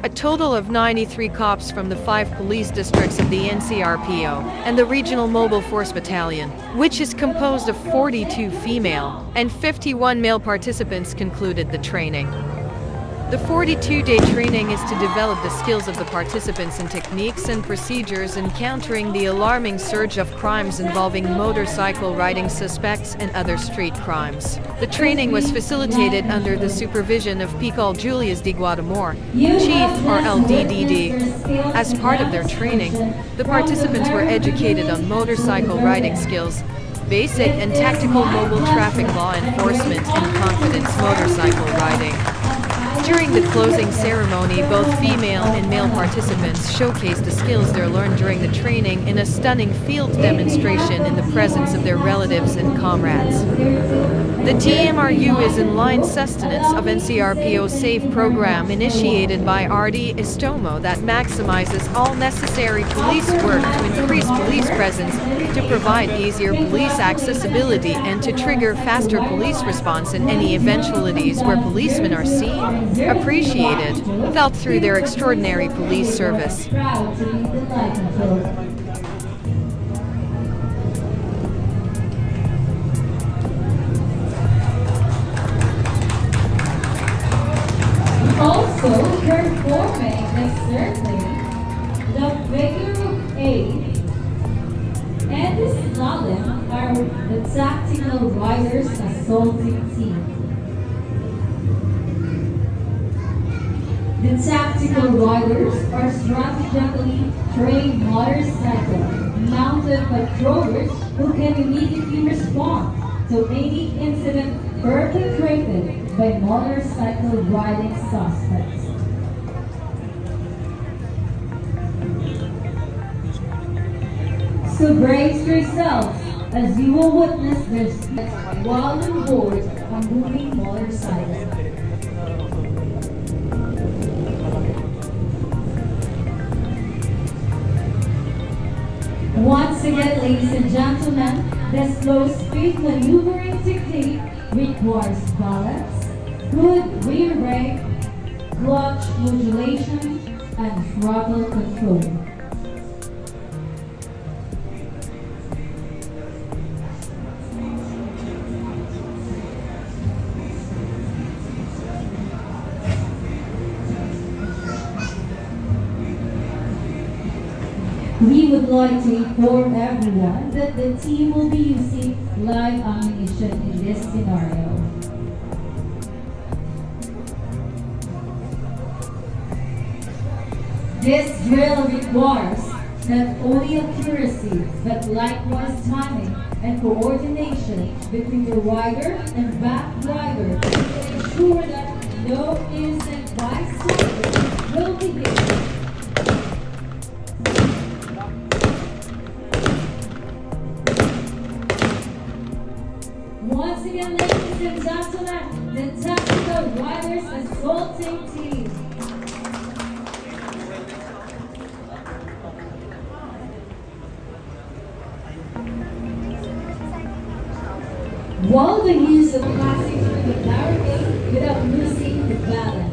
A total of 93 cops from the 5 police districts of the NCRPO and the Regional Mobile Force Battalion, which is composed of 42 female and 51 male participants, concluded the training. The 42-day training is to develop the skills of the participants in techniques and procedures in countering the alarming surge of crimes involving motorcycle riding suspects and other street crimes. The training was facilitated under the supervision of PCOL Julius D Guadamor, Chief or LDDD. As part of their training, the participants were educated on motorcycle riding skills, basic and tactical mobile traffic law enforcement, and confidence motorcycle riding. During the closing ceremony, both female and male participants showcased the skills they learned during the training in a stunning field demonstration in the presence of their relatives and comrades. The TMRU is in line sustenance of NCRPO SAFE program initiated by RD Estomo that maximizes all necessary police work to increase police presence, to provide easier police accessibility, and to trigger faster police response in any eventualities where policemen are seen, appreciated, felt through their extraordinary police service. Also performing externally the figure of 8 and the slalom are the tactical riders assaulting team. The tactical riders are strategically trained motorcycle mounted patrollers who can immediately respond to any incident perpetrated by motorcycle riding suspects. So brace yourself as you will witness this while on board a moving motorcycle. Once again, ladies and gentlemen, the slow speed maneuvering technique requires balance, good rear brake, clutch modulation, and throttle control. We would like to inform everyone that the team will be using live ammunition in this scenario. This drill requires not only accuracy, but likewise timing and coordination between the rider and back rider to ensure that no innocent bystander will be hit. Once again, ladies and gentlemen, the tactical riders assaulting team. While the use of passing through the barricade without losing the balance.